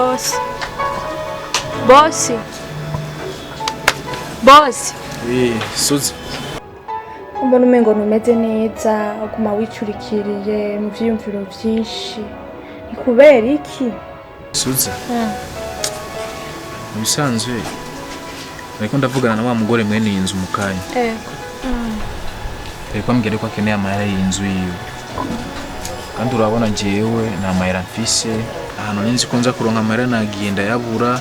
Boss. Boss. Boss. Oui, Suzi. Mbona umengo numeze neza uguma wicurikiriye mu vyiyumviro vyinshi. Ikubera iki? Suzi. Mubisanzwe. Ariko ndavugana na wa mugore mwene inzu mukanya. Ariko ambwira ko akeneye amahera y'inzu yiwe. Kandi urabona jewe na mahera mfise ahantu ninzi ko nza kuronka amahera nagiye ndayabura.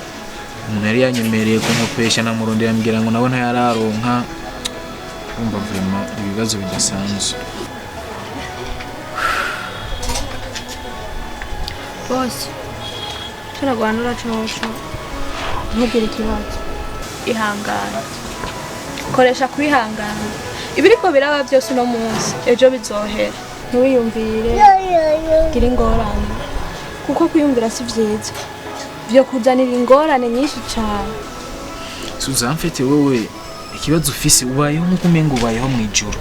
Umuntu yari yanyemereye ko nkopesha na murundi yambwira ngo nawe ntayararonka. Umva vraiment ibibazo bidasanzwe. Boss. Turagwanura coco. Ntugire ikibazo. Ihangana. Koresha kwihangana. Ibiriko biraba byose no munsi ejo bizohera. Ntiwiyumvire. Gira ingorane. Kuko kwiyumvira si vyiza. Byo kuzanira ingorane nyinshi cyane. Suza mfite wewe ikibazo ufise ubayeho nkuko umengo ubayeho mwijuru.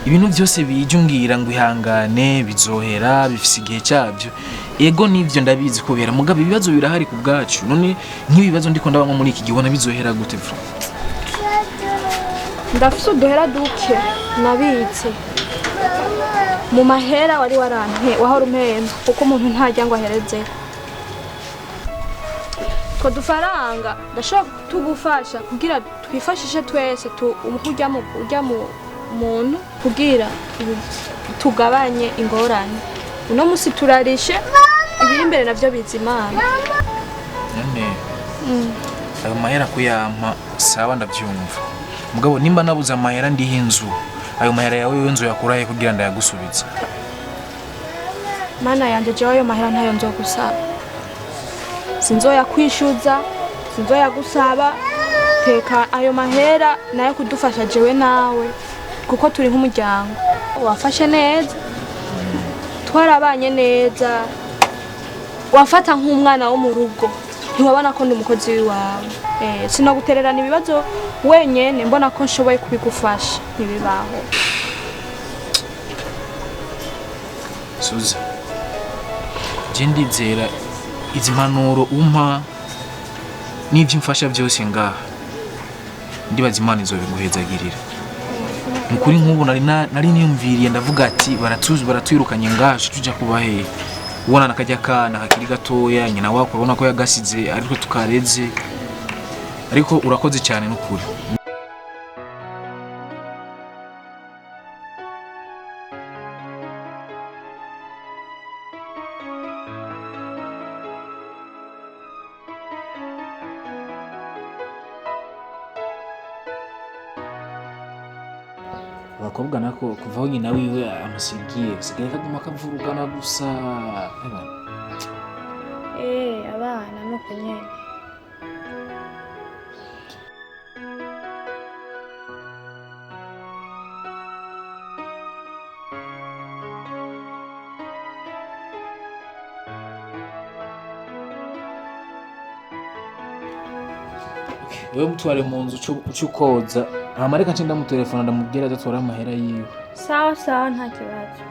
Ibintu byose bijungira ngo ihangane bizohera bifise igihe cyabyo. Ego nivyo ndabizi ko bera mugabo ibibazo birahari ku bwacu. None nk'ibibazo ndiko ndabamwe muri iki gihona bizohera gute vro? Ndafise uduhera duke nabitse. Mu mahera wari warante wahora umpemba kuko umuntu ntajya ngo ahereze. Ko dufaranga ndashaka tugufasha kugira twifashishe twese ujya mu muntu kugira tugabanye ingorane. Uno musi turarishe ibiri imbere navyo bizimana. None ayo mahera kuyampa sawa ndavyumva. Mugabo nimba nabuza amahera ndiho inzu ayo mahera yawe wenzo yakurahe kugira ndayagusubiza. Mana yanje je ayo mahera ntayo nzogusaba. Sinzoya kwishuza, sinzoya gusaba. Teka ayo mahera nayo kudufasha jewe nawe kuko turi nk'umuryango. Wafashe neza. Twarabanye neza. Wafata nk'umwana wo mu rugo. Ntiwabona ko ndi umukozi wawe. Sinagutererana ibibazo wenyene mbona ko nshoboye kubigufasha ntibibaho. Suza. Je ndizera izi mpanuro umpa n'ivyo mfasha byose ngaha. Ndibaza Imana izobiguhezagirira. Mukuri nk'ubu nari niyumviriye ndavuga ati baratwirukanye ngaha tujya kuba hehe. Ubona nakajya kana hakiri gatoya nyina wako ubona ko yagasize ariko tukareze. Ariko urakoze cyane n'ukuri. Abakobwa nako kuvaho nyina wiwe amusigiye sigaye kaguma kavurugana gusa. Abana nuko nyene. Wewe mutware mu nzu ucukoza amareka nce ndamutelefona ndamubwira azatora amahera yiwe. Sawa sawa nta kibazo.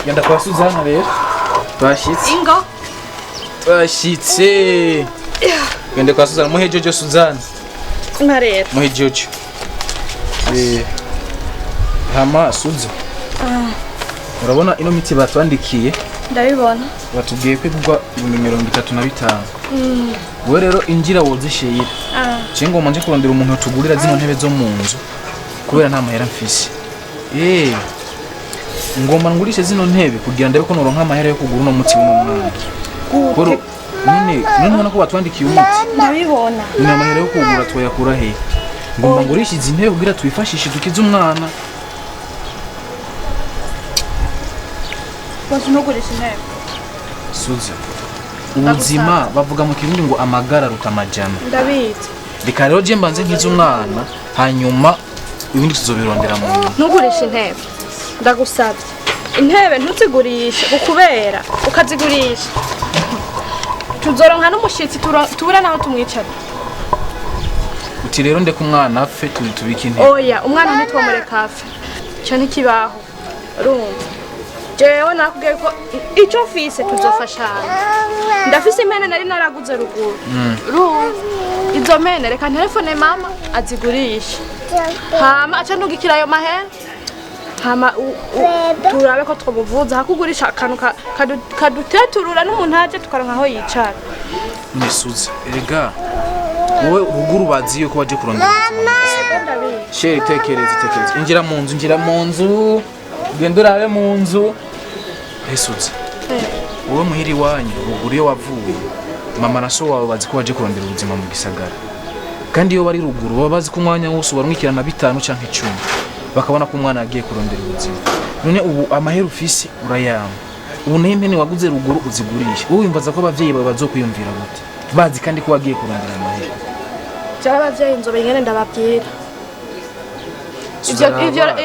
Yanda kwa Suzana rero. Twashitse. Ingo. Twashitse. Yanda kwa Suzana muhe Jojo Suzana. Marero. Muhe Jojo. Hama Suza. Urabona ino miti batwandikiye ndabibona batubwiye ko igurwa 35. Wowe rero injira wozishira je ngoma nje kurondera umuntu tugurira zino ntebe zo mu nzu kubera nta mahera mfise. Ngoma ngurishe zino ntebe kugira ndabe ko noronka amahera yo kugura uno muti w'umwana. Koro none ubona ko batwandikiye umuti. ndabibona Ni amahera yo kugura twoyakura he? Ngoma ngurishe izi ntebe kugira twifashishe dukize umwana. bose nugurisha intebe Suza. Ubuzima bavuga mu kirundi ngo amagara ruta amajana. ndabizi Reka rero je mbanze nkize umwana hanyuma ibindi tuzobirondera mu nyuma. ntugurisha intebe ndagusabye intebe ntuzigurishe ukubera ukazigurisha tuzoronka n'umushitsi tubura naho tumwicara. Uti rero ndeka umwana apfe tubike intebe. Oya umwana ntitwomureka apfe icyo ntikibaho urumva jewe nakubwiye ko icyo mfise tuzofashanya ndafise impene nari naraguze ruguru urumva izo mpene reka telefone mama azigurishe hama aca ntugikira ayo mahera hama turabe ko twomuvuza hakugurisha akantu kaduteturura n'umuntu aje tukaronka aho yicara. Nisuza erega wowe ruguru baziye ko baje kurondera ubuzima. Sheri tekereza injira mu nzu genda urabe mu nzu. Nisuza wowe muhiri wanyu ruguru iyo wavuye mama na so wawe bazi ko baje kurondera ubuzima mu gisagara kandi iyo bari ruguru baba bazi ko umwanya wose ubarumikirana 5 canke 10 bakabona ko umwana yagiye kurondera ubuzima. None ubu amahera ufise urayama ubu n'impene waguze ruguru uzigurisha wowe wimbaza ko abavyeyi bawe bazokwiyumvira gute bazi kandi ko wagiye kurondera amahera. Abavyeyi nzobe ingene ndababwira ivyo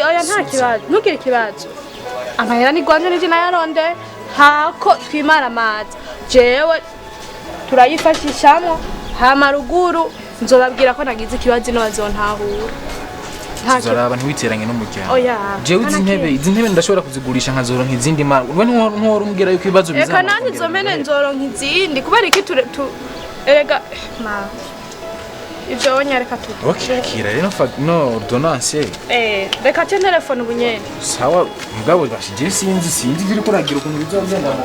oya nta kibazo ntugire ikibazo amahera ni gwanje nije nayaronde hako twimara amazi jewe turayifashishamwo hama ruguru nzobabwira ko nagize ikibazo no bazontahura. Zaraba ntiwiteranye n'umuryango. Oya. Jewe izi ntebe ndashobora kuzigurisha nkazoronka izindi mara. Wewe ntuhora umbwira yuko ibibazo bizana. Eka nandi zomene nzoronka izindi kubera iki erega ma ivyo wonyareka tu. Okay, kira rero no ordonnance. Reka ce telefone ubunyene. Sawa mugabo bashije sinzi biri kuragira ukuntu bizogenda mu.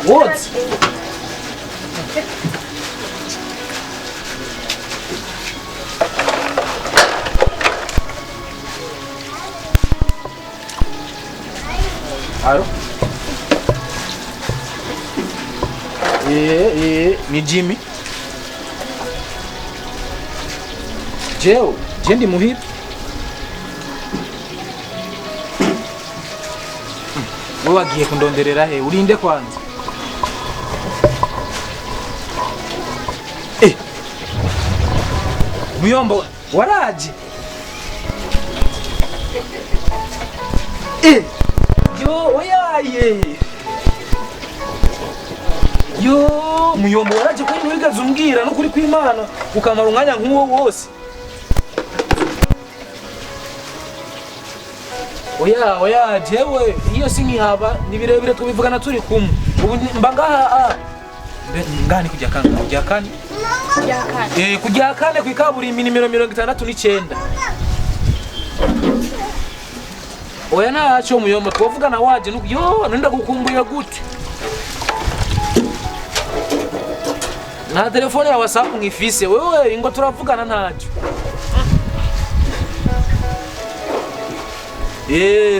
What? Alo? Ni Jimmy. Je ndi muhira. Wewe wagiye kundonderera he? Urinde kwanza. Muyombo waraje. Yo oyaye. Yo muyombo waraje ko wigaza umbwira no kuri kwimana ukamara umwanya nk'uwo wose. Oya jewe iyo sinkihaba ni birebire twibivugana turi kumwe. Ubu mba ngaha ngani kujya kane. Kujya kane ku ikaburimbi nimero 69. Oya naco muyombo twavugana waje yo nenda gukumbuye gute. Na telefone ya WhatsApp ngifise wewe ngo turavugana ntaco.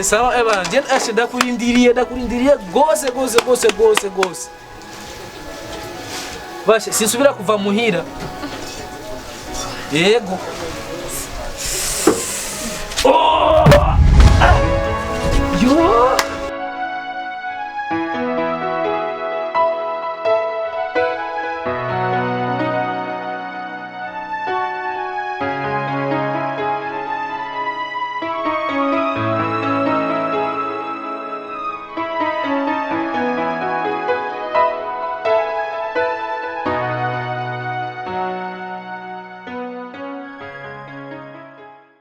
Sawa eba je ashe dakurindiriye gose. Bashe sinsubira kuva muhira. Yego.